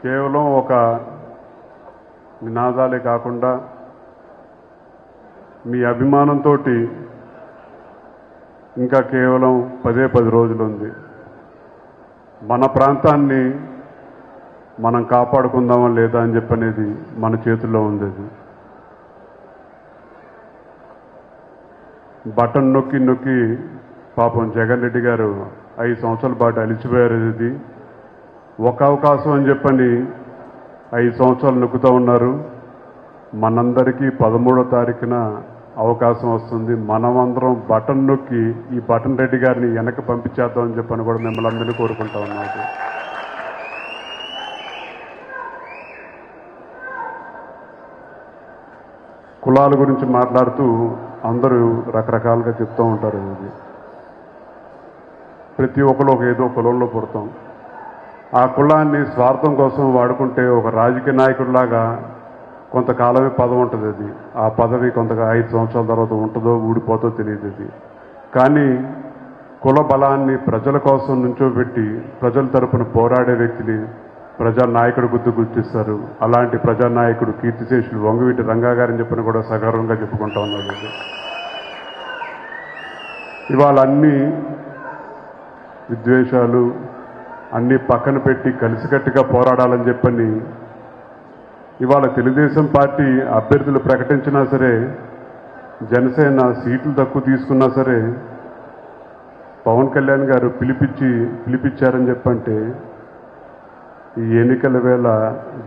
కేవలం ఒక నినాదాలే కాకుండా మీ అభిమానంతో ఇంకా కేవలం 10 రోజులు ఉంది. మన ప్రాంతాన్ని మనం కాపాడుకుందామా లేదా అని చెప్పనేది మన చేతుల్లో ఉంది. బటన్ నొక్కి నొక్కి పాపం జగన్ రెడ్డి గారు 5 సంవత్సరాల పాటు అలిచిపోయారు. ఇది ఒక అవకాశం అని చెప్పని 5 సంవత్సరాలు నొక్కుతూ ఉన్నారు. మనందరికీ 13వ తారీఖున అవకాశం వస్తుంది. మనమందరం బటన్ నొక్కి ఈ బటన్ రెడ్డి గారిని వెనక్కి పంపించేద్దామని చెప్పని కూడా మిమ్మల్ని అందరినీ కోరుకుంటా ఉన్నాను. కులాల గురించి మాట్లాడుతూ అందరూ రకరకాలుగా చెప్తూ ఉంటారు. ఇది ప్రతి ఒక్కరు ఏదో కులంలో పుడతాం. ఆ కులాన్ని స్వార్థం కోసం వాడుకుంటే ఒక రాజకీయ నాయకుడిలాగా కొంతకాలమే పదవి ఉంటుంది. అది ఆ పదవి 5 సంవత్సరాల తర్వాత ఉంటుందో ఊడిపోతో తెలియదు. కానీ కుల బలాన్ని ప్రజల కోసం నుంచోబెట్టి ప్రజల తరపున పోరాడే వ్యక్తిని ప్రజానాయకుడు గుర్తిస్తారు. అలాంటి ప్రజానాయకుడు కీర్తిశేషులు వంగవీటి రంగా గారని చెప్పని కూడా సగర్వంగా చెప్పుకుంటా ఉన్నారు. ఇవాళ అన్ని విద్వేషాలు అన్నీ పక్కన పెట్టి కలిసికట్టుగా పోరాడాలని చెప్పని ఇవాళ తెలుగుదేశం పార్టీ అభ్యర్థులు ప్రకటించినా సరే, జనసేన సీట్లు తక్కువ తీసుకున్నా సరే, పవన్ కళ్యాణ్ గారు పిలిపించారని చెప్పంటే ఈ ఎన్నికల వేళ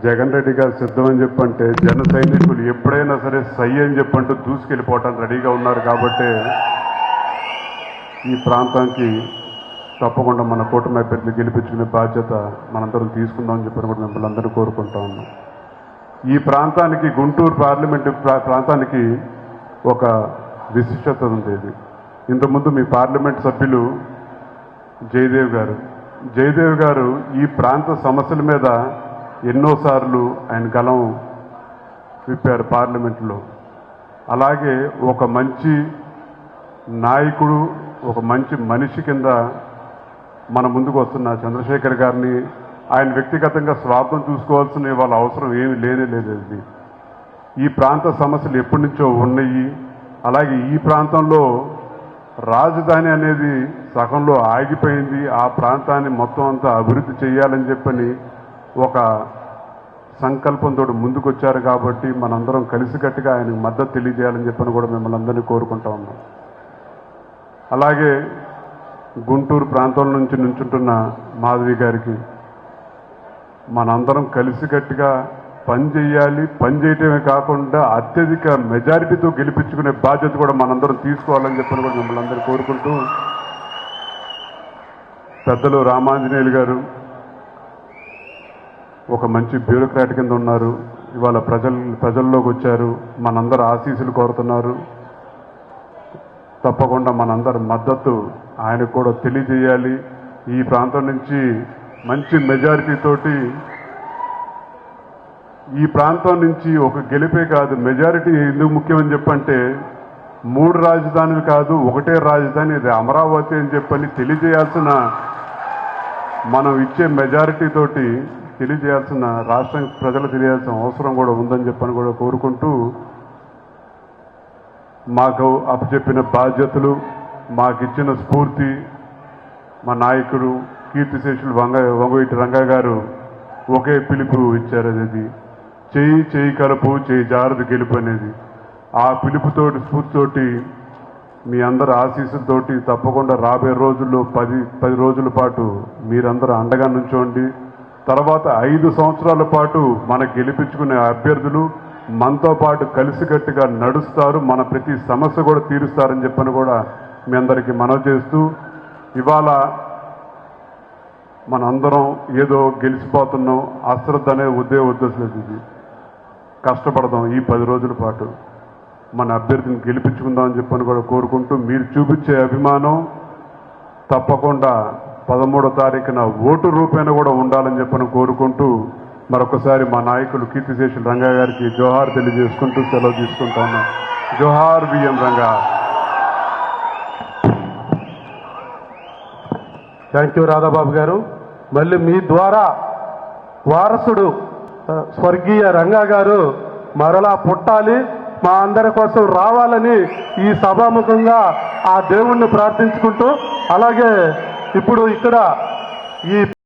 జగన్ రెడ్డి గారు సిద్ధమని చెప్పంటే జన సైనికులు ఎప్పుడైనా సరే సై అని చెప్పంటూ దూసుకెళ్ళిపోవటానికి రెడీగా ఉన్నారు. కాబట్టి ఈ ప్రాంతానికి తప్పకుండా మన కూటమి అభ్యర్థులు గెలిపించుకునే బాధ్యత మనందరం తీసుకుందామని చెప్పని కూడా మిమ్మల్ని అందరూ కోరుకుంటా ఉన్నాం. ఈ ప్రాంతానికి గుంటూరు పార్లమెంటు ప్రాంతానికి ఒక విశిష్టత ఉంది. ఇంతకుముందు మీ పార్లమెంట్ సభ్యులు జయదేవ్ గారు ఈ ప్రాంత సమస్యల మీద ఎన్నోసార్లు ఆయన గలం విప్పారు పార్లమెంట్లో. అలాగే ఒక మంచి నాయకుడు, ఒక మంచి మనిషి కింద మన ముందుకు వస్తున్న చంద్రశేఖర్ గారిని ఆయన వ్యక్తిగతంగా స్వార్థం చూసుకోవాల్సిన వాళ్ళ అవసరం ఏమీ లేదు. ఈ ప్రాంత సమస్యలు ఎప్పటి నుంచో ఉన్నాయి. అలాగే ఈ ప్రాంతంలో రాజధాని అనేది సగంలో ఆగిపోయింది. ఆ ప్రాంతాన్ని మొత్తం అంతా అభివృద్ధి చేయాలని చెప్పని ఒక సంకల్పంతో ముందుకొచ్చారు. కాబట్టి మనందరం కలిసికట్టుగా ఆయనకు మద్దతు తెలియజేయాలని చెప్పని కూడా మిమ్మల్ని అందరినీ కోరుకుంటా ఉన్నాం. అలాగే గుంటూరు ప్రాంతం నుంచి నుంచుంటున్న మాధవి గారికి మనందరం కలిసికట్టుగా పనిచేయాలి. పనిచేయటమే కాకుండా అత్యధిక మెజారిటీతో గెలిపించుకునే బాధ్యత కూడా మనందరం తీసుకోవాలని చెప్పని కూడా మిమ్మల్ని అందరూ కోరుకుంటూ, పెద్దలు రామాంజనేయులు గారు ఒక మంచి బ్యూరోక్రాట్ కింద ఉన్నారు. ఇవాళ ప్రజల్లోకి వచ్చారు. మనందరూ ఆశీస్సులు కోరుతున్నారు. తప్పకుండా మనందరి మద్దతు ఆయనకు కూడా తెలియజేయాలి. ఈ ప్రాంతం నుంచి మంచి మెజారిటీతోటి ఈ ప్రాంతం నుంచి ఒక గెలిపే కాదు, మెజారిటీ ఎందుకు ముఖ్యమని చెప్పంటే 3 రాజధానులు కాదు, ఒకటే రాజధాని, ఇది అమరావతి అని చెప్పని తెలియజేయాల్సిన, మనం ఇచ్చే మెజారిటీ తోటి తెలియజేయాల్సిన, రాష్ట్రం ప్రజలు తెలియాల్సిన అవసరం కూడా ఉందని చెప్పని కూడా కోరుకుంటూ, మాకు అప్పచెప్పిన బాధ్యతలు, మాకిచ్చిన స్ఫూర్తి మా నాయకుడు కీర్తిశేషులు వంగవీటి రంగా గారు ఒకే పిలుపు ఇచ్చారు. అది చేయి కలుపు, చేయి జారదు గెలుపు అనేది. ఆ పిలుపుతోటి, స్ఫూర్తితోటి, మీ అందరి ఆశీస్సులతోటి తప్పకుండా రాబోయే రోజుల్లో 10 రోజుల పాటు మీరందరూ అండగా నుంచోండి. తర్వాత 5 సంవత్సరాల పాటు మనకు గెలిపించుకునే అభ్యర్థులు మనతో పాటు కలిసికట్టుగా నడుస్తారు. మన ప్రతి సమస్య కూడా తీరుస్తారని చెప్పని కూడా మీ అందరికీ మనవి చేస్తూ, ఇవాళ మనందరం ఏదో గెలిచిపోతున్నాం, అశ్రద్ధ అనే ఉద్దేశం. ఇది కష్టపడదాం. ఈ 10 రోజుల పాటు మన అభ్యర్థిని గెలిపించుకుందామని చెప్పని కూడా కోరుకుంటూ, మీరు చూపించే అభిమానం తప్పకుండా 13వ తారీఖున ఓటు రూపేణ కూడా ఉండాలని చెప్పని కోరుకుంటూ, మరొకసారి మా నాయకులు కీర్తిశేషులు రంగా గారికి జోహార్ తెలియజేసుకుంటూ సెలవు తీసుకుంటా ఉన్నాం. జోహార్ B M Ranga. Thank you Radhababu garu. మళ్ళీ మీ ద్వారా వారసుడు స్వర్గీయ రంగా గారు మరలా పుట్టాలి, మా అందరి కోసం రావాలని ఈ సభాముఖంగా ఆ దేవుణ్ణి ప్రార్థించుకుంటూ, అలాగే ఇప్పుడు ఇక్కడ ఈ